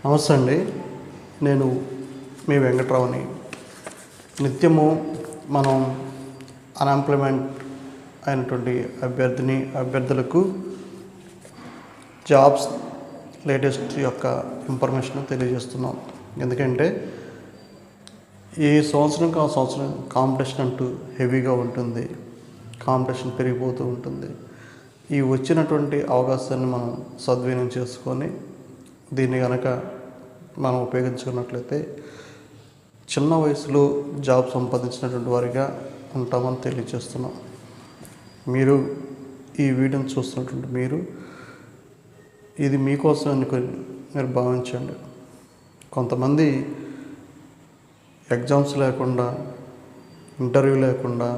నమస్తే అండి. నేను మీ వెంకట్రావుని. నిత్యము మనం అన్ఎంప్లాయ్మెంట్ అయినటువంటి అభ్యర్థులకు జాబ్స్ లేటెస్ట్ యొక్క ఇన్ఫర్మేషన్ తెలియజేస్తున్నాం. ఎందుకంటే ఈ సంవత్సరం సంవత్సరం కాంపిటీషన్ అంటూ హెవీగా ఉంటుంది, కాంపిటీషన్ పెరిగిపోతూ ఉంటుంది. ఈ వచ్చినటువంటి అవకాశాన్ని మనం సద్వినియోగం చేసుకొని దీన్ని కనుక మనం ఉపయోగించుకున్నట్లయితే చిన్న వయసులో జాబ్ సంపాదించినటువంటి వారిగా ఉంటామని తెలియజేస్తున్నాం. మీరు ఈ వీడియోని చూస్తున్నటువంటి మీరు ఇది మీకోసం అనుకొని మీరు భావించండి. కొంతమంది ఎగ్జామ్స్ లేకుండా, ఇంటర్వ్యూ లేకుండా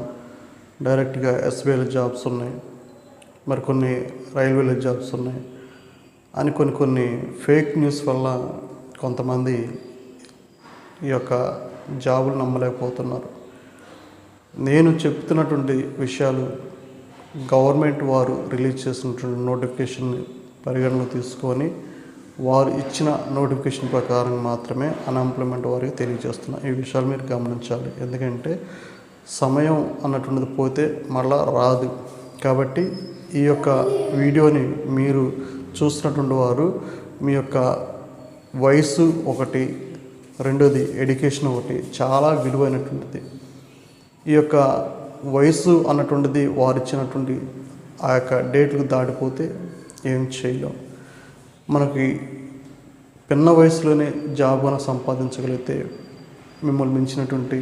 డైరెక్ట్గా ఎస్బీఐలో జాబ్స్ ఉన్నాయి, మరికొన్ని రైల్వేలో జాబ్స్ ఉన్నాయి అని కొన్ని ఫేక్ న్యూస్ వల్ల కొంతమంది ఈ యొక్క జాబులు నమ్మలేకపోతున్నారు. నేను చెప్తున్నటువంటి విషయాలు గవర్నమెంట్ వారు రిలీజ్ చేసినటువంటి నోటిఫికేషన్ని పరిగణలో తీసుకొని వారు ఇచ్చిన నోటిఫికేషన్ ప్రకారం మాత్రమే అన్ఎంప్లాయ్మెంట్ వారికి తెలియజేస్తున్నా. ఈ విషయాలు మీరు గమనించాలి. ఎందుకంటే సమయం అన్నటువంటిది పోతే మళ్ళా రాదు. కాబట్టి ఈ యొక్క వీడియోని మీరు చూస్తున్నటువంటి వారు మీ యొక్క వయసు ఒకటి, రెండోది ఎడ్యుకేషన్ ఒకటి చాలా విలువైనటువంటిది. ఈ యొక్క వయసు అన్నటువంటిది వారు ఇచ్చినటువంటి ఆ యొక్క డేట్లకు దాటిపోతే ఏం చేయలేం. మనకి పిన్న వయసులోనే జాబ్ అని సంపాదించగలిగితే మిమ్మల్ని మించినటువంటి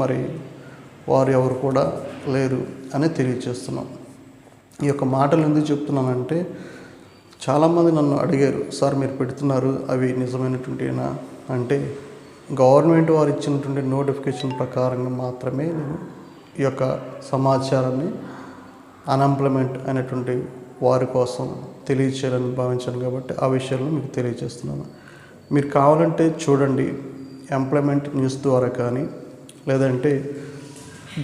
మరి వారు ఎవరు కూడా లేరు అని తెలియజేస్తున్నాం. ఈ యొక్క మాటలు ఎందుకు చెప్తున్నానంటే చాలామంది నన్ను అడిగారు, సార్ మీరు పెడుతున్నారు అవి నిజమైనటువంటినా అంటే గవర్నమెంట్ వారు ఇచ్చినటువంటి నోటిఫికేషన్ ప్రకారంగా మాత్రమే నేను ఈ యొక్క సమాచారాన్ని అన్ఎంప్లాయ్మెంట్ అయినటువంటి వారి కోసం తెలియచేయాలని భావించాను. కాబట్టి ఆ విషయాలను మీకు తెలియజేస్తున్నాను. మీరు కావాలంటే చూడండి, ఎంప్లాయ్మెంట్ న్యూస్ ద్వారా కానీ లేదంటే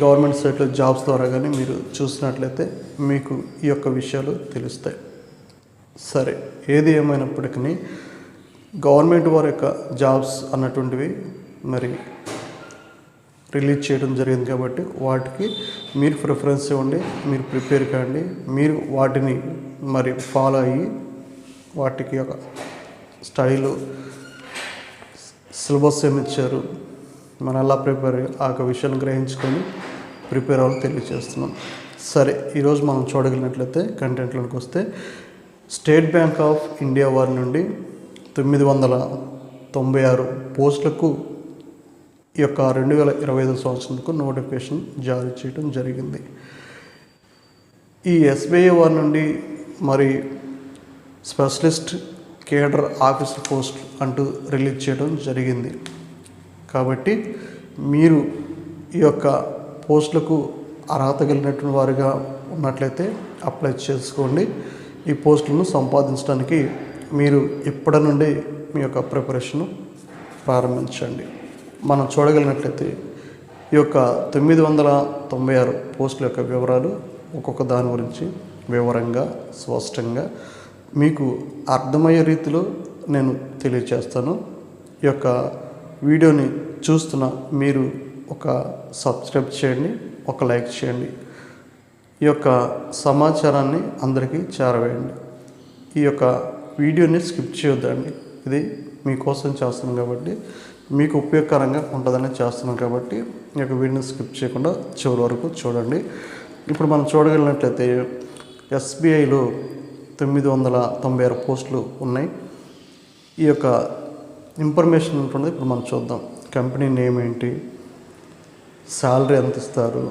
గవర్నమెంట్ సైట్లో జాబ్స్ ద్వారా కానీ మీరు చూసినట్లయితే మీకు ఈ యొక్క విషయాలు తెలుస్తాయి. సరే, ఏది ఏమైనప్పటికీ గవర్నమెంట్ వారి యొక్క జాబ్స్ అన్నటువంటివి మరి రిలీజ్ చేయడం జరిగింది. కాబట్టి వాటికి మీరు ప్రిఫరెన్స్ ఇవ్వండి, మీరు ప్రిపేర్ కాండి, మీరు వాటిని మరి ఫాలో అయ్యి వాటికి ఒక స్టైలు సిలబస్ ఏమి ఇచ్చారు, మనం ఎలా ప్రిపేర్ ఆ యొక్క విషయాన్ని గ్రహించుకొని ప్రిపేర్ అవ్వాలని తెలియజేస్తున్నాం. సరే, ఈరోజు మనం చూడగలిగినట్లయితే కంటెంట్లోకి వస్తే స్టేట్ బ్యాంక్ ఆఫ్ ఇండియా వారి నుండి 996 పోస్టులకు ఈ యొక్క 2025 సంవత్సరంకు నోటిఫికేషన్ జారీ చేయడం జరిగింది. ఈ ఎస్బీఐ వారి నుండి మరి స్పెషలిస్ట్ కేడర్ ఆఫీసర్ పోస్ట్ అంటూ రిలీజ్ చేయడం జరిగింది. కాబట్టి మీరు ఈ యొక్క పోస్టులకు అర్హత కలిగినటువంటి వారిగా ఉన్నట్లయితే అప్లై చేసుకోండి. ఈ పోస్టులను సంపాదించడానికి మీరు ఇప్పటి నుండి మీ యొక్క ప్రిపరేషన్ ప్రారంభించండి. మనం చూడగలిగినట్లయితే ఈ యొక్క 996 పోస్టుల యొక్క వివరాలు ఒక్కొక్క దాని గురించి వివరంగా స్పష్టంగా మీకు అర్థమయ్యే రీతిలో నేను తెలియజేస్తాను. ఈ యొక్క వీడియోని చూస్తున్న మీరు ఒక సబ్స్క్రైబ్ చేయండి, ఒక లైక్ చేయండి. ఈ యొక్క సమాచారాన్ని అందరికీ చేరవేయండి. ఈ యొక్క వీడియోని స్కిప్ చేయొద్దండి. ఇది మీకోసం చేస్తున్నాం కాబట్టి, మీకు ఉపయోగకరంగా ఉంటుందని చేస్తున్నాం కాబట్టి ఈ యొక్క వీడియోని స్కిప్ చేయకుండా చివరి వరకు చూడండి. ఇప్పుడు మనం చూడగలిగినట్లయితే ఎస్బీఐలో 996 పోస్టులు ఉన్నాయి. ఈ యొక్క ఇన్ఫర్మేషన్ ఉంటుంది. ఇప్పుడు మనం చూద్దాం. కంపెనీ నేమ్ ఏంటి, శాలరీ ఎంత ఇస్తారు,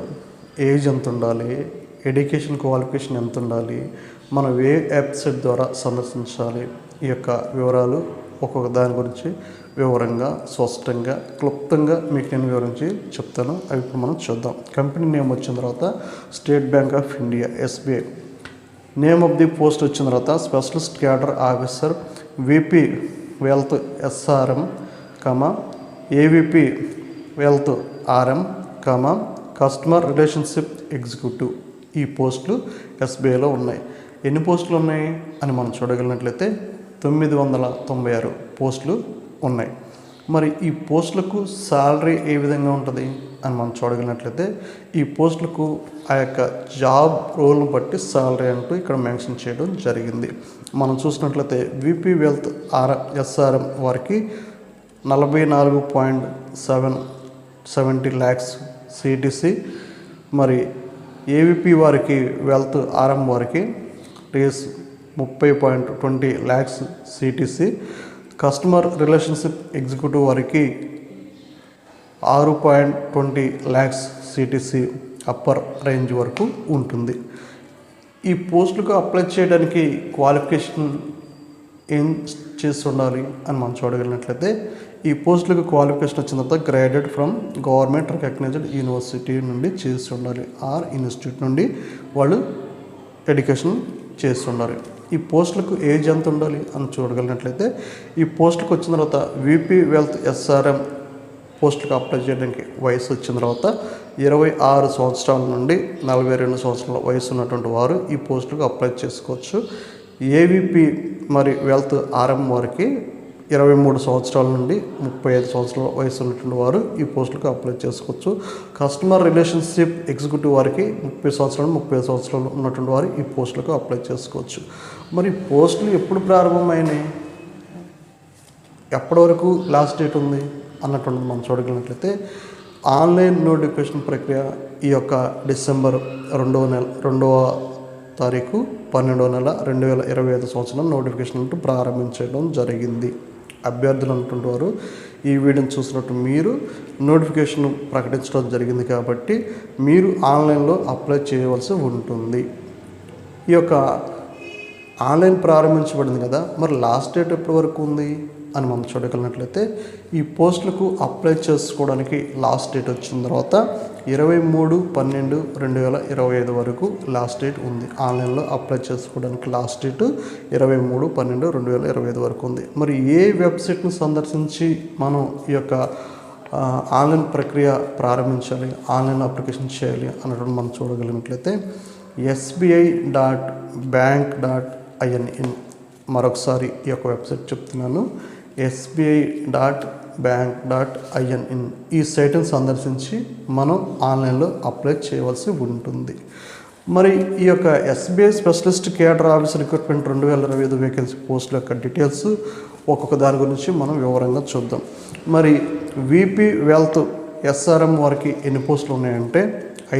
ఏజ్ ఎంత ఉండాలి, ఎడ్యుకేషన్ క్వాలిఫికేషన్ ఎంత ఉండాలి, మనం ఏ వెబ్సైట్ ద్వారా సందర్శించాలి, ఈ యొక్క వివరాలు ఒక్కొక్క దాని గురించి వివరంగా స్పష్టంగా క్లుప్తంగా మీకు నేను వివరించి చెప్తాను. అవి ఇప్పుడు మనం చూద్దాం. కంపెనీ నేమ్ వచ్చిన తర్వాత state bank of India SBI. Name of the post వచ్చిన తర్వాత specialist cadre officer VP wealth SRM, ఏవిపి wealth RM, customer relationship executive. ఈ పోస్టులు ఎస్బీఐలో ఉన్నాయి. ఎన్ని పోస్టులు ఉన్నాయి అని మనం చూడగలిగినట్లయితే 996 పోస్టులు ఉన్నాయి. మరి ఈ పోస్టులకు శాలరీ ఏ విధంగా ఉంటుంది అని మనం చూడగలిగినట్లయితే ఈ పోస్టులకు ఆ యొక్క జాబ్ రోల్ను బట్టి శాలరీ అంటూ ఇక్కడ మెన్షన్ చేయడం జరిగింది. మనం చూసినట్లయితే విపి వెల్త్ ఎస్ఆర్ఎం వారికి 44.70 lakhs సిటిసి, మరి ఏవిపి వారికి వెల్త్ ఆర్ఎం వారికి 30.20 lakhs CTC, customer relationship executive వారికి 6.20 lakhs సిటిసి అప్పర్ రేంజ్ వరకు ఉంటుంది. ఈ పోస్టులకు అప్లై చేయడానికి క్వాలిఫికేషన్ ఏం చేసి ఉండాలి అని మనం చూడగలిగినట్లయితే ఈ పోస్టులకు క్వాలిఫికేషన్ వచ్చిన తర్వాత graduate from government recognized university నుండి చేసి ఉండాలి, ఆర్ ఇన్స్టిట్యూట్ నుండి వాళ్ళు ఎడ్యుకేషన్ చేసి ఉండాలి. ఈ పోస్టులకు ఏజ్ ఎంత ఉండాలి అని చూడగలిగినట్లయితే ఈ పోస్టులకు వచ్చిన తర్వాత విపి వెల్త్ ఎస్ఆర్ఎం పోస్టులకు అప్లై చేయడానికి వయసు వచ్చిన తర్వాత 26 సంవత్సరాల నుండి 42 సంవత్సరాల వయసు ఉన్నటువంటి వారు ఈ పోస్టులకు అప్లై చేసుకోవచ్చు. ఏవిపి మరి వెల్త్ ఆర్ఎం వారికి 23 సంవత్సరాల నుండి 35 సంవత్సరాల వయసు ఉన్నటువంటి వారు ఈ పోస్టులకు అప్లై చేసుకోవచ్చు. కస్టమర్ రిలేషన్షిప్ ఎగ్జిక్యూటివ్ వారికి 30 సంవత్సరాలు ఉన్నటువంటి వారు ఈ పోస్టులకు అప్లై చేసుకోవచ్చు. మరి పోస్టులు ఎప్పుడు ప్రారంభమైనాయి, ఎప్పటి వరకు లాస్ట్ డేట్ ఉంది అన్నటువంటిది మనం చూడగలిగినట్లయితే ఆన్లైన్ నోటిఫికేషన్ ప్రక్రియ ఈ యొక్క డిసెంబర్ 2వ తారీఖు 12వ నెల 2025 సంవత్సరం నోటిఫికేషన్ అంటూ ప్రారంభించడం జరిగింది. అభ్యర్థులు అనుకుంటు వారు ఈ వీడియోని చూసినట్టు మీరు నోటిఫికేషన్ ప్రకటించడం జరిగింది కాబట్టి మీరు ఆన్లైన్లో అప్లై చేయవలసి ఉంటుంది. ఈ యొక్క ఆన్లైన్ ప్రారంభించబడింది కదా, మరి లాస్ట్ డేట్ ఎప్పటి వరకు ఉంది అని మనం చూడగలిగినట్లయితే ఈ పోస్టులకు అప్లై చేసుకోవడానికి లాస్ట్ డేట్ వచ్చిన తర్వాత 23/12/2025 వరకు లాస్ట్ డేట్ ఉంది. ఆన్లైన్లో అప్లై చేసుకోవడానికి లాస్ట్ డేట్ 23/12/2025 వరకు ఉంది. మరి ఏ వెబ్సైట్ను సందర్శించి మనం ఈ యొక్క ఆన్లైన్ ప్రక్రియ ప్రారంభించాలి, ఆన్లైన్ అప్లికేషన్ చేయాలి అన్నటువంటి మనం చూడగలిగినట్లయితే sbi.bank.in మరొకసారి ఈ యొక్క వెబ్సైట్ చెప్తున్నాను, sbi.bank.in ఈ సైట్ని సందర్శించి మనం ఆన్లైన్లో అప్లై చేయవలసి ఉంటుంది. మరి ఈ యొక్క SBI specialist cadre office recruitment 2025 vacancy పోస్టుల యొక్క డీటెయిల్స్ ఒక్కొక్క దాని గురించి మనం వివరంగా చూద్దాం. మరి విపి వెల్త్ ఎస్ఆర్ఎం వారికి ఎన్ని పోస్టులు ఉన్నాయంటే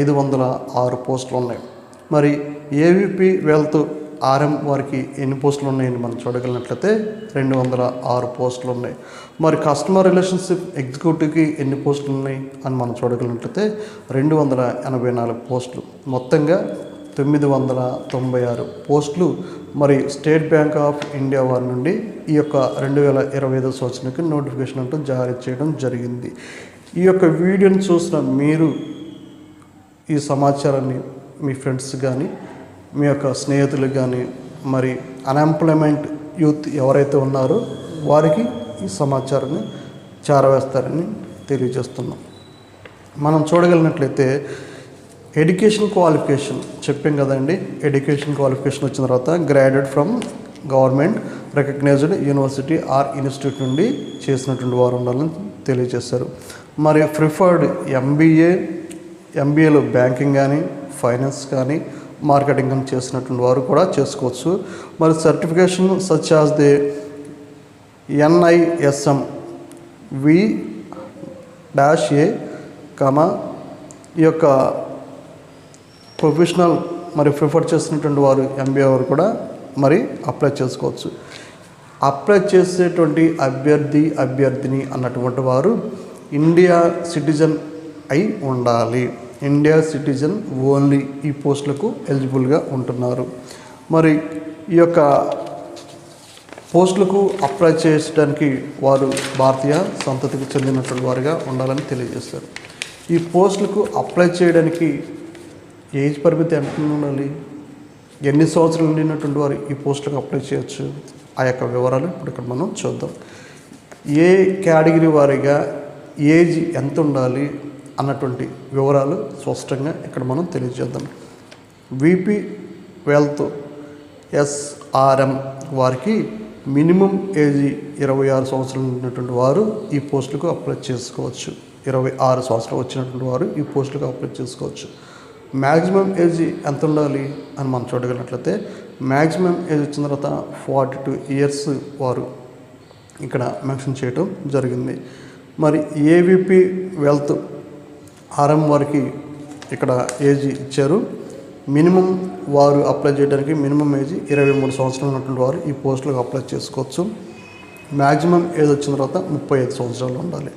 506 పోస్టులు ఉన్నాయి. మరి ఏవిపి వెల్త్ ఆర్ఎం వారికి ఎన్ని పోస్టులు ఉన్నాయని మనం చూడగలిగినట్లయితే 206 పోస్టులు ఉన్నాయి. మరి కస్టమర్ రిలేషన్షిప్ ఎగ్జిక్యూటివ్కి ఎన్ని పోస్టులు ఉన్నాయి అని మనం చూడగలిగినట్లయితే 284 పోస్టులు, మొత్తంగా 996 పోస్టులు మరి స్టేట్ బ్యాంక్ ఆఫ్ ఇండియా వారి నుండి ఈ యొక్క 2025 సంవత్సరానికి నోటిఫికేషన్ అంటూ జారీ చేయడం జరిగింది. ఈ యొక్క వీడియోని చూసిన మీరు ఈ సమాచారాన్ని మీ ఫ్రెండ్స్ కానీ మీ యొక్క స్నేహితులకు కానీ మరి అన్ఎంప్లాయ్మెంట్ యూత్ ఎవరైతే ఉన్నారో వారికి ఈ సమాచారాన్ని చేరవేస్తారని తెలియజేస్తున్నాం. మనం చూడగలిగినట్లయితే ఎడ్యుకేషన్ క్వాలిఫికేషన్ చెప్పాం కదండి. ఎడ్యుకేషన్ క్వాలిఫికేషన్ వచ్చిన తర్వాత graduate from government recognized university or institute నుండి చేసినటువంటి వారు ఉండాలని తెలియజేశారు. మరి ప్రిఫర్డ్ ఎంబీఏలో బ్యాంకింగ్ కానీ ఫైనాన్స్ కానీ మార్కెటింగ్ కానీ చేసినటువంటి వారు కూడా చేసుకోవచ్చు. మరి certification such as the NISM V-A, ఈ యొక్క ప్రొఫెషనల్ మరి ప్రిఫర్ చేసినటువంటి వారు MBA వారు కూడా మరి అప్లై చేసుకోవచ్చు. అప్లై చేసేటువంటి అభ్యర్థిని అన్నటువంటి వారు ఇండియా సిటిజన్ అయి ఉండాలి. ఇండియా సిటిజన్ ఓన్లీ ఈ పోస్టులకు ఎలిజిబుల్గా ఉంటున్నారు. మరి ఈ యొక్క పోస్టులకు అప్లై చేయడానికి వారు భారతీయ సంతతికి చెందినటువంటి వారిగా ఉండాలని తెలియజేస్తారు. ఈ పోస్టులకు అప్లై చేయడానికి ఏజ్ పరిమితి ఎంత ఉండాలి, ఎన్ని సంవత్సరాలు నిండినటువంటి వారు ఈ పోస్టులకు అప్లై చేయొచ్చు, ఆ యొక్క వివరాలు ఇప్పుడు ఇక్కడ మనం చూద్దాం. ఏ కేటగిరీ వారిగా ఏజ్ ఎంత ఉండాలి అన్నటువంటి వివరాలు స్పష్టంగా ఇక్కడ మనం తెలియజేద్దాం. విపి వెల్త్ ఎస్ఆర్ఎం వారికి మినిమం ఏజ్ 26 సంవత్సరాలు ఉన్నటువంటి వారు ఈ పోస్టులకు అప్లై చేసుకోవచ్చు. 26 సంవత్సరాలు వచ్చినటువంటి వారు ఈ పోస్టులకు అప్లై చేసుకోవచ్చు. మ్యాక్సిమం ఏజ్ ఎంత ఉండాలి అని మనం చూడగలిగినట్లయితే మ్యాక్సిమం ఏజ్ వచ్చిన తర్వాత 42 ఇయర్స్ వారు ఇక్కడ మెన్షన్ చేయడం జరిగింది. మరి ఏవిపి వెల్త్ ఆర్ఎం వారికి ఇక్కడ ఏజ్ ఇచ్చారు. మినిమం వారు అప్లై చేయడానికి మినిమం ఏజ్ 23 సంవత్సరాలు ఉన్నటువంటి వారు ఈ పోస్టులకు అప్లై చేసుకోవచ్చు. మ్యాక్సిమం ఏజ్ వచ్చిన తర్వాత 35 సంవత్సరాలు ఉండాలి.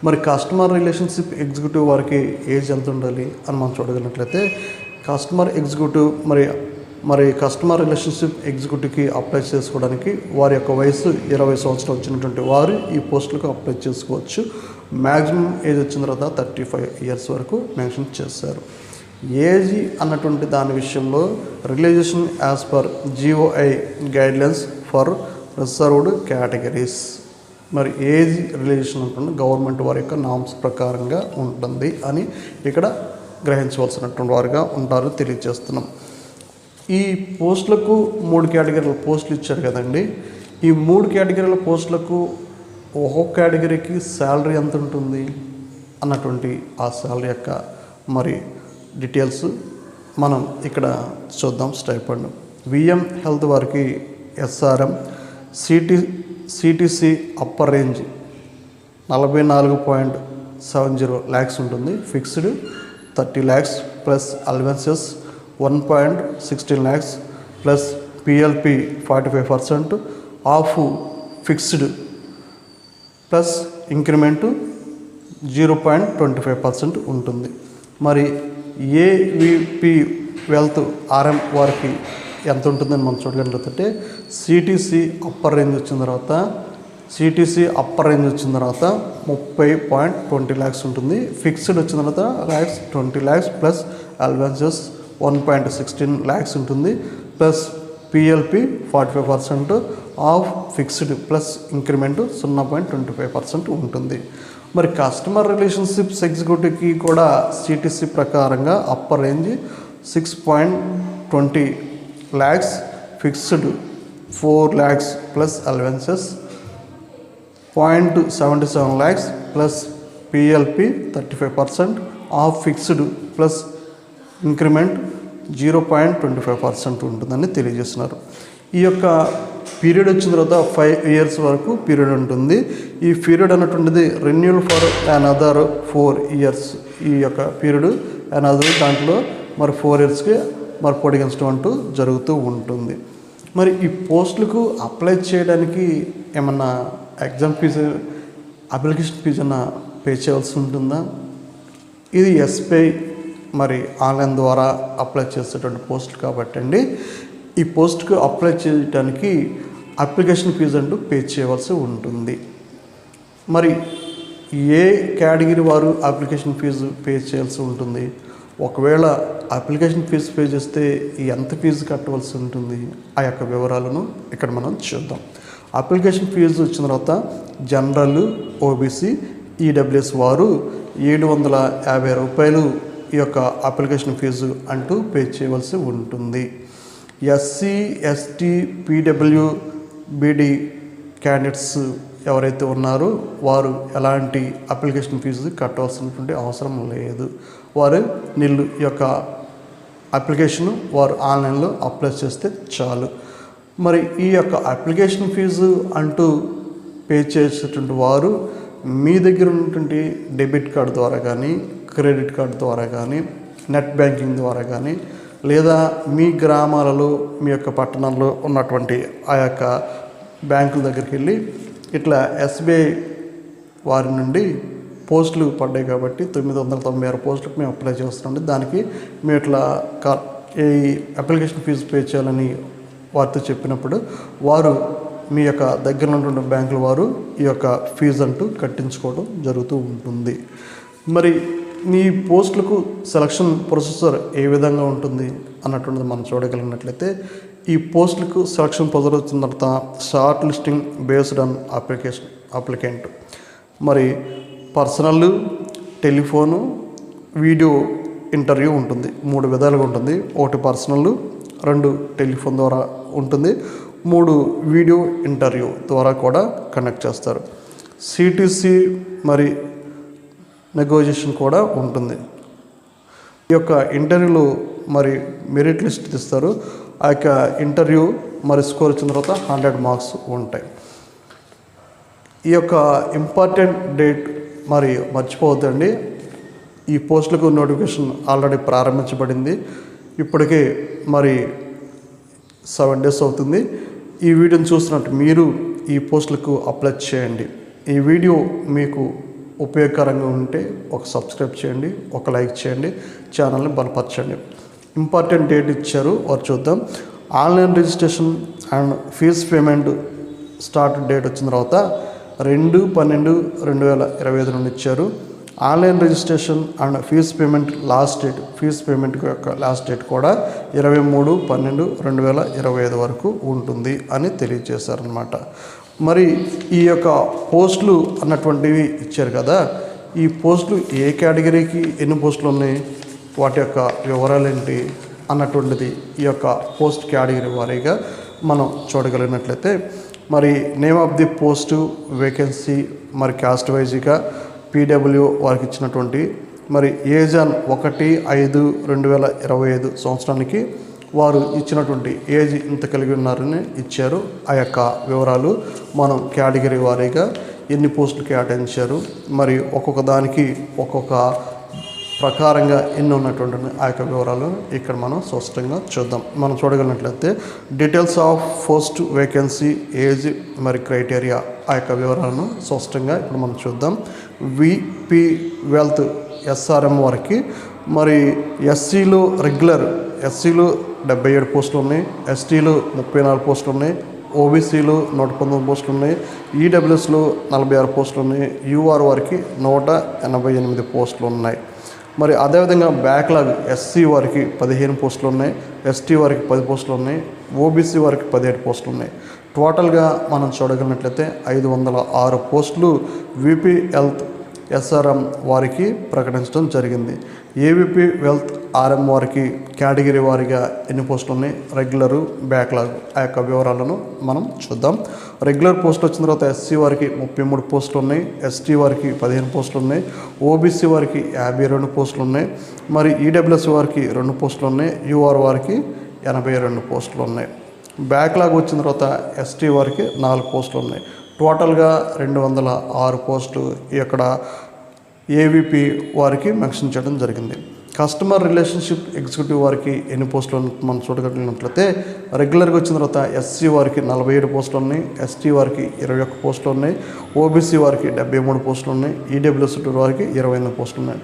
మరి కస్టమర్ రిలేషన్షిప్ ఎగ్జిక్యూటివ్ వారికి ఏజ్ ఎంత ఉండాలి అని మనం చూడగలిగినట్లయితే కస్టమర్ ఎగ్జిక్యూటివ్ మరి కస్టమర్ రిలేషన్షిప్ ఎగ్జిక్యూటివ్కి అప్లై చేసుకోవడానికి వారి యొక్క వయసు 20 సంవత్సరాలు వచ్చినటువంటి వారు ఈ పోస్టులకు అప్లై చేసుకోవచ్చు. మ్యాక్సిమం ఏజ్ వచ్చిన తర్వాత 35 ఇయర్స్ వరకు మెన్షన్ చేశారు. ఏజ్ అన్నటువంటి దాని విషయంలో relaxation as per GOI guidelines for reserved categories. మరి ఏజ్ రిలేషన్ ఉంటుంది గవర్నమెంట్ వారి యొక్క నామ్స్ ప్రకారంగా ఉంటుంది అని ఇక్కడ గ్రహించవలసినటువంటి వారుగా ఉంటారు తెలియజేస్తున్నాం. ఈ పోస్టులకు 3 కేటగిరీల పోస్టులు ఇచ్చారు కదండి. ఈ 3 కేటగిరీల పోస్టులకు ఒక్కొక్క కేటగిరీకి శాలరీ ఎంత ఉంటుంది అన్నటువంటి ఆ శాలరీ యొక్క మరి డీటెయిల్స్ మనం ఇక్కడ చూద్దాం. స్టైపెండ్ VM హెల్త్ వారికి SRM CTC upper range 44.70 lakhs ఉంటుంది. Fixed 30 lakhs plus allowances 1.16 lakhs plus PLP 45% of fixed plus increment 0.25% ఉంటుంది. మరి ఏవిపి వెల్త్ RM వారికి ఎంత ఉంటుందని మనం చూడగలిగితే CTC అప్పర్ రేంజ్ వచ్చిన తర్వాత 30.20 lakhs ఉంటుంది. ఫిక్స్డ్ వచ్చిన తర్వాత 20 lakhs ప్లస్ అలవెన్సెస్ 1.16 lakhs ఉంటుంది. Plus PLP 45% of fixed plus increment 0.25% ఉంటుంది. మరి కస్టమర్ రిలేషన్షిప్స్ ఎగ్జిక్యూటివ్కి కూడా CTC ప్రకారంగా upper range 6.20 lakhs, fixed 4 lakhs plus allowances 0.77 lakhs plus PLP 35% of fixed plus increment 0.25% ఉంటుందని తెలియజేస్తున్నారు. ఈ యొక్క పీరియడ్ వచ్చిన తర్వాత 5 years వరకు పీరియడ్ ఉంటుంది. ఈ పీరియడ్ అన్నటువంటిది రెన్యూల్ ఫర్ అనదర్ 4 years. ఈ యొక్క పీరియడ్ అనదర్ దాంట్లో మరి 4 yearsకి మరి పొడిగించడం అంటూ జరుగుతూ ఉంటుంది. మరి ఈ పోస్టులకు అప్లై చేయడానికి ఏమన్నా ఎగ్జామ్ ఫీజు అప్లికేషన్ ఫీజు అన్న పే చేయాల్సి ఉంటుందా? ఇది SBI మరి ఆన్లైన్ ద్వారా అప్లై చేసేటువంటి పోస్టులు కాబట్టి అండి ఈ పోస్ట్కు అప్లై చేయడానికి అప్లికేషన్ ఫీజు అంటూ పే చేయవలసి ఉంటుంది. మరి ఏ కేటగిరీ వారు అప్లికేషన్ ఫీజు పే చేయాల్సి ఉంటుంది? ఒకవేళ అప్లికేషన్ ఫీజు పే చేస్తే ఎంత ఫీజు కట్టవలసి ఉంటుంది ఆ యొక్క వివరాలను ఇక్కడ మనం చూద్దాం. అప్లికేషన్ ఫీజు వచ్చిన తర్వాత జనరల్, OBC, EWS వారు 750 రూపాయలు ఈ యొక్క అప్లికేషన్ ఫీజు అంటూ పే చేయవలసి ఉంటుంది. SC, ST, PWBD క్యాండిడేట్స్ ఎవరైతే ఉన్నారో వారు ఎలాంటి అప్లికేషన్ ఫీజు కట్టవలసినటువంటి అవసరం లేదు. వారు నిల్లు ఈ యొక్క అప్లికేషను వారు ఆన్లైన్లో అప్లై చేస్తే చాలు. మరి ఈ యొక్క అప్లికేషన్ ఫీజు అంటూ పే చేసేటువంటి వారు మీ దగ్గర ఉన్నటువంటి డెబిట్ కార్డు ద్వారా కానీ, క్రెడిట్ కార్డు ద్వారా కానీ, నెట్ బ్యాంకింగ్ ద్వారా కానీ, లేదా మీ గ్రామాలలో మీ యొక్క పట్టణంలో ఉన్నటువంటి ఆ యొక్క బ్యాంకుల దగ్గరికి వెళ్ళి ఇట్లా SBI వారి నుండి పోస్టులు పడ్డాయి కాబట్టి 996 పోస్టులకు మేము అప్లై చేస్తున్నాం. దానికి మేము ఇట్లా ఈ అప్లికేషన్ ఫీజు పే చేయాలని వారితో చెప్పినప్పుడు వారు మీ యొక్క దగ్గర ఉన్నటువంటి బ్యాంకుల వారు ఈ యొక్క ఫీజు అంటూ కట్టించుకోవడం జరుగుతూ ఉంటుంది. మరి మీ పోస్టులకు సెలక్షన్ ప్రొసెసర్ ఏ విధంగా ఉంటుంది అన్నటువంటిది మనం చూడగలిగినట్లయితే ఈ పోస్టులకు సెలక్షన్ ప్రొసెసర్ వచ్చిన తర్వాత short listing based on applicant మరి పర్సనల్, టెలిఫోను, వీడియో ఇంటర్వ్యూ ఉంటుంది. 3 విధాలుగా ఉంటుంది. ఒకటి పర్సనల్, 2 టెలిఫోన్ ద్వారా ఉంటుంది, 3 వీడియో ఇంటర్వ్యూ ద్వారా కూడా కండక్ట్ చేస్తారు. సిటీసీ మరి నెగోజియేషన్ కూడా ఉంటుంది. ఈ యొక్క ఇంటర్వ్యూలో మరి మెరిట్ లిస్ట్ ఇస్తారు. ఆ యొక్క ఇంటర్వ్యూ మరి స్కోర్ వచ్చిన తర్వాత 100 మార్క్స్ ఉంటాయి. ఈ యొక్క ఇంపార్టెంట్ డేట్ మరి మర్చిపోవద్దండి. ఈ పోస్టులకు నోటిఫికేషన్ ఆల్రెడీ ప్రారంభించబడింది. ఇప్పటికే మరి 7 days అవుతుంది. ఈ వీడియోని చూస్తున్నట్టు మీరు ఈ పోస్టులకు అప్లై చేయండి. ఈ వీడియో మీకు ఉపయోగకరంగా ఉంటే ఒక సబ్స్క్రైబ్ చేయండి, ఒక లైక్ చేయండి, ఛానల్ని బలపరచండి. ఇంపార్టెంట్ డేట్ ఇచ్చారు, వారు చూద్దాం. Online registration and fee payment start date వచ్చిన తర్వాత 2/12/2025 నుండి ఇచ్చారు. Online registration and fee payment యొక్క లాస్ట్ డేట్ కూడా 23/12/2025 వరకు ఉంటుంది అని తెలియజేశారనమాట. మరి ఈ యొక్క పోస్టులు అన్నటువంటివి ఇచ్చారు కదా, ఈ పోస్టులు ఏ కేటగిరీకి ఎన్ని పోస్టులు ఉన్నాయి, వాటి యొక్క వివరాలు ఏంటి అన్నటువంటిది ఈ యొక్క పోస్ట్ కేటగిరీ వారీగా మనం చూడగలిగినట్లయితే మరి name of the post, vacancy, మరి క్యాస్ట్ వైజ్గా పీడబ్ల్యూ వారికి ఇచ్చినటువంటి మరి ఏజ్ ఆన్ 1/5/2025 సంవత్సరానికి వారు ఇచ్చినటువంటి ఏజ్ ఇంత కలిగి ఉన్నారని ఇచ్చారు. ఆ యొక్క వివరాలు మనం కేటగిరీ వారీగా ఎన్ని పోస్టులు కేటాయించారు, మరి ఒక్కొక్క దానికి ఒక్కొక్క ప్రకారంగా ఎన్ని ఉన్నటువంటి ఆ యొక్క వివరాలు ఇక్కడ మనం స్పష్టంగా చూద్దాం. మనం చూడగలిగినట్లయితే details of post, vacancy, age, మరి క్రైటీరియా ఆ యొక్క వివరాలను స్పష్టంగా ఇప్పుడు మనం చూద్దాం. విపి వెల్త్ ఎస్ఆర్ఎం వారికి మరి ఎస్సీలో రెగ్యులర్, ఎస్సీలో 77 పోస్టులు ఉన్నాయి, ఎస్టీలో 34 పోస్టులు ఉన్నాయి, ఓబీసీలో 119 పోస్టులు ఉన్నాయి, ఈడబ్ల్యూఎస్లో 46 పోస్టులు ఉన్నాయి, యూఆర్ వారికి 188 పోస్టులు ఉన్నాయి. మరి అదేవిధంగా బ్యాక్లాగ్ ఎస్సీ వారికి 15 పోస్టులు ఉన్నాయి, ఎస్టీ వారికి 10 పోస్టులు ఉన్నాయి, ఓబీసీ వారికి 17 పోస్టులు ఉన్నాయి. టోటల్గా మనం చూడగలిగినట్లయితే 506 పోస్టులు విపి హెల్త్ ఎస్ఆర్ఎం వారికి ప్రకటించడం జరిగింది. ఏవిపి వెల్త్ ఆర్ఎం వారికి కేటగిరీ వారీగా ఎన్ని పోస్టులు ఉన్నాయి, రెగ్యులరు, బ్యాక్లాగ్ ఆ యొక్క వివరాలను మనం చూద్దాం. రెగ్యులర్ పోస్టులు వచ్చిన తర్వాత ఎస్సీ వారికి 33 పోస్టులు ఉన్నాయి, ఎస్టీ వారికి 15 పోస్టులు ఉన్నాయి, ఓబీసీ వారికి 52 పోస్టులు ఉన్నాయి, మరి ఈడబ్ల్యూఎస్ వారికి 2 పోస్టులు ఉన్నాయి, యూఆర్ వారికి 82 పోస్టులు ఉన్నాయి. బ్యాక్లాగ్ వచ్చిన తర్వాత ఎస్టీ వారికి 4 పోస్టులు ఉన్నాయి. టోటల్గా 206 పోస్టులు ఇక్కడ ఏవిపి వారికి మెన్షన్ చేయడం జరిగింది. కస్టమర్ రిలేషన్షిప్ ఎగ్జిక్యూటివ్ వారికి ఎన్ని పోస్టులు మనం చూడగలిగినట్లయితే రెగ్యులర్గా వచ్చిన తర్వాత ఎస్సీ వారికి 47 పోస్టులు ఉన్నాయి, ఎస్టీ వారికి 21 పోస్టులు ఉన్నాయి, ఓబీసీ వారికి 73 పోస్టులు ఉన్నాయి, ఈడబ్ల్యూఎస్ వారికి 28 పోస్టులు ఉన్నాయి,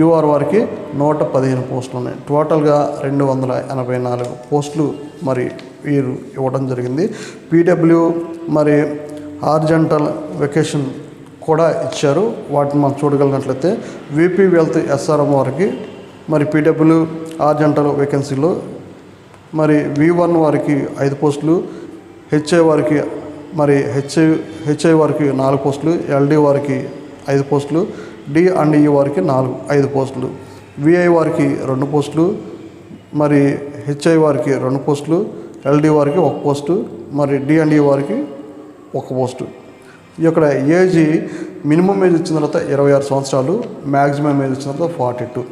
యూఆర్ వారికి 115 పోస్టులు ఉన్నాయి. టోటల్గా 284 పోస్టులు మరి వీరు ఇవ్వడం జరిగింది. పీడబ్ల్యూ మరి హార్జంటల్ వెకేషన్ కూడా ఇచ్చారు. వాటిని మనం చూడగలిగినట్లయితే విపి వెల్త్ ఎస్ఆర్ఎం వారికి మరి పీడబ్ల్యూ హార్జంటల్ వేకెన్సీలో మరి V1 వారికి 5 పోస్టులు, హెచ్ఐ వారికి మరి హెచ్ఐ వారికి 4 పోస్టులు, ఎల్డి వారికి 5 పోస్టులు, D&E వారికి 5 పోస్టులు, విఐ వారికి 2 పోస్టులు, మరి హెచ్ఐ వారికి 2 పోస్టులు, ఎల్డి వారికి 1 పోస్టు, మరి D&E వారికి 1 పోస్టు. ఇక్కడ ఏజ్ మినిమం ఏజ్ వచ్చిన తర్వాత 26 సంవత్సరాలు, మ్యాక్సిమం ఏజ్ వచ్చిన తర్వాత 42.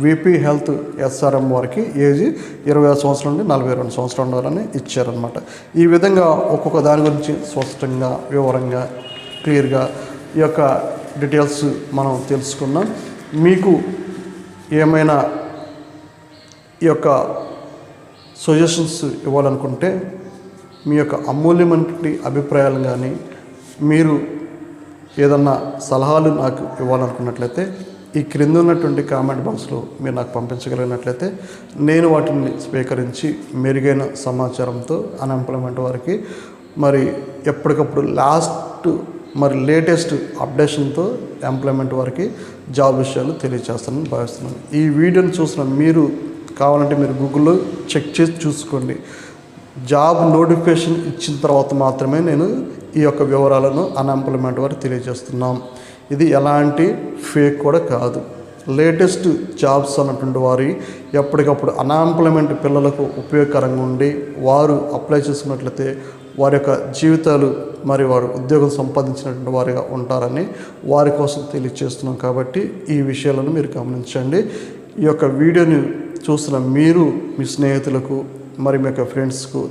విపి హెల్త్ ఎస్ఆర్ఎం వారికి ఏజ్ 26 సంవత్సరాల నుండి 42 సంవత్సరాలు ఉండాలని ఇచ్చారనమాట. ఈ విధంగా ఒక్కొక్క దాని గురించి స్పష్టంగా, వివరంగా, క్లియర్గా ఈ యొక్క డీటెయిల్స్ మనం తెలుసుకున్నాం. మీకు ఏమైనా ఈ యొక్క సజెషన్స్ ఇవ్వాలనుకుంటే మీ యొక్క అమూల్యమైన అభిప్రాయాలు కానీ మీరు ఏదన్నా సలహాలు నాకు ఇవ్వాలనుకున్నట్లయితే ఈ క్రింద ఉన్నటువంటి కామెంట్ బాక్స్లో మీరు నాకు పంపించగలిగినట్లయితే నేను వాటిని స్వీకరించి మెరుగైన సమాచారంతో అన్ఎంప్లాయ్మెంట్ వారికి మరి ఎప్పటికప్పుడు లేటెస్ట్ అప్డేషన్తో ఎంప్లాయ్మెంట్ వారికి జాబ్ విషయాలు తెలియజేస్తానని భావిస్తున్నాను. ఈ వీడియోని చూసిన మీరు కావాలంటే మీరు గూగుల్లో చెక్ చేసి చూసుకోండి. జాబ్ నోటిఫికేషన్ ఇచ్చిన తర్వాత మాత్రమే నేను ఈ యొక్క వివరాలను అన్ఎంప్లాయ్మెంట్ వారికి తెలియజేస్తున్నాం. ఇది ఎలాంటి ఫేక్ కూడా కాదు. లేటెస్ట్ జాబ్స్ అన్నటువంటి వారి ఎప్పటికప్పుడు అన్ఎంప్లాయ్మెంట్ పిల్లలకు ఉపయోగకరంగా ఉండి వారు అప్లై చేసుకున్నట్లయితే వారి యొక్క జీవితాలు మరి వారు ఉద్యోగం సంపాదించినటువంటి వారిగా ఉంటారని వారి కోసం తెలియజేస్తున్నాం. కాబట్టి ఈ విషయాలను మీరు గమనించండి. ఈ యొక్క వీడియోని చూసిన మీరు మీ స్నేహితులకు మరి మీ యొక్క ఫ్రెండ్స్కు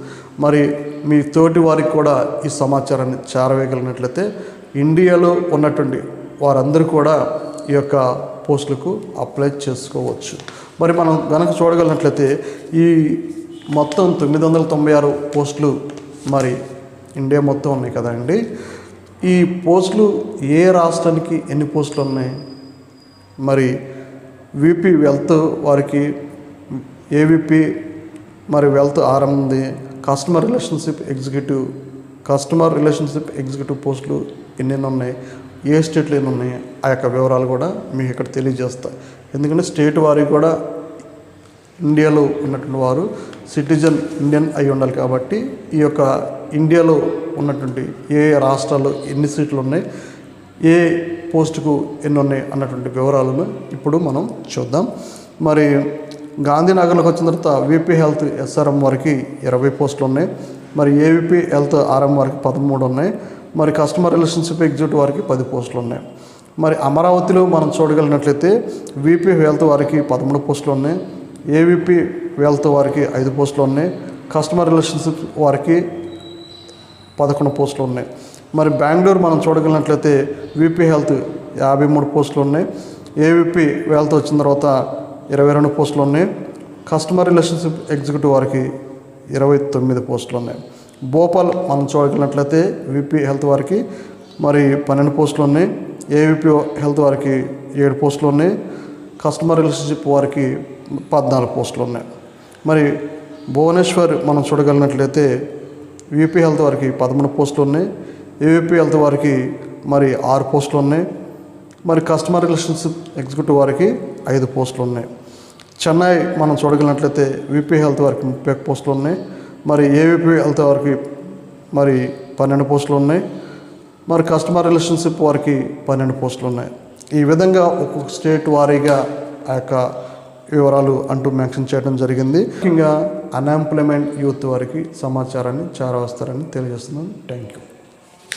మరి మీ తోటి వారికి కూడా ఈ సమాచారాన్ని చేరవేయగలిగినట్లయితే ఇండియాలో ఉన్నటువంటి వారందరూ కూడా ఈ యొక్క పోస్టులకు అప్లై చేసుకోవచ్చు. మరి మనం కనుక చూడగలిగినట్లయితే ఈ మొత్తం 996 పోస్టులు మరి ఇండియా మొత్తం ఉన్నాయి కదండి. ఈ పోస్టులు ఏ రాష్ట్రానికి ఎన్ని పోస్టులు ఉన్నాయి? మరి విపి వెల్త్ వారికి ఏవిపి మరి వెల్త్ ఆర్ఎం ఉంది. కస్టమర్ రిలేషన్షిప్ ఎగ్జిక్యూటివ్ పోస్టులు ఎన్ని ఉన్నాయి, ఏ స్టేట్లో ఎన్ని ఉన్నాయి, ఆ యొక్క వివరాలు కూడా మీకు ఇక్కడ తెలియజేస్తాయి. ఎందుకంటే స్టేట్ వారికి కూడా ఇండియాలో ఉన్నటువంటి వారు సిటిజన్ ఇండియన్ అయి ఉండాలి. కాబట్టి ఈ యొక్క ఇండియాలో ఉన్నటువంటి ఏ రాష్ట్రాల్లో ఎన్ని సీట్లు ఉన్నాయి, ఏ పోస్టుకు ఎన్ని ఉన్నాయి అన్నటువంటి వివరాలను ఇప్పుడు మనం చూద్దాం. మరి గాంధీనగర్లోకి వచ్చిన తర్వాత విపి హెల్త్ ఎస్ఆర్ఎం వారికి 20 పోస్టులు ఉన్నాయి. మరి ఏవిపి హెల్త్ ఆర్ఎం వారికి 13 ఉన్నాయి. మరి కస్టమర్ రిలేషన్షిప్ ఎగ్జిక్యూటివ్ వారికి 10 పోస్టులు ఉన్నాయి. మరి అమరావతిలో మనం చూడగలిగినట్లయితే విపి హెల్త్ వారికి 13 పోస్టులు ఉన్నాయి. ఏవిపి వెల్త్ వారికి 5 పోస్టులు ఉన్నాయి. కస్టమర్ రిలేషన్షిప్ వారికి 11 పోస్టులు ఉన్నాయి. మరి బెంగళూరు మనం చూడగలిగినట్లయితే విపి హెల్త్ 53 పోస్టులు ఉన్నాయి. ఏవిపి వెల్త్ వచ్చిన తర్వాత 22 పోస్టులు ఉన్నాయి. కస్టమర్ రిలేషన్షిప్ ఎగ్జిక్యూటివ్ వారికి 29 పోస్టులు ఉన్నాయి. భోపాల్ మనం చూడగలిగినట్లయితే విపి హెల్త్ వారికి మరి 12 పోస్టులు ఉన్నాయి. ఏవిపి హెల్త్ వారికి 7 పోస్టులు ఉన్నాయి. కస్టమర్ రిలేషన్షిప్ వారికి 14 పోస్టులు ఉన్నాయి. మరి భువనేశ్వర్ మనం చూడగలిగినట్లయితే విపి హెల్త్ వారికి 13 పోస్టులు ఉన్నాయి. ఏవిపి హెల్త్ వారికి మరి 6 పోస్టులు ఉన్నాయి. మరి కస్టమర్ రిలేషన్షిప్ ఎగ్జిక్యూటివ్ వారికి 5 పోస్టులు ఉన్నాయి. చెన్నై మనం చూడగలిగినట్లయితే విపి హెల్త్ వారికి 30 పోస్టులు ఉన్నాయి. మరి ఏవిపి హెల్త్ వారికి మరి 12 పోస్టులు ఉన్నాయి. మరి కస్టమర్ రిలేషన్షిప్ వారికి 12 పోస్టులు ఉన్నాయి. ఈ విధంగా ఒక్కొక్క స్టేట్ వారీగా ఆ యొక్క వివరాలు అంటూ మెన్షన్ చేయడం జరిగింది. ముఖ్యంగా అన్ఎంప్లాయ్మెంట్ యూత్ వారికి సమాచారాన్ని చేరవేస్తారని తెలియజేస్తున్నాను. Thank you.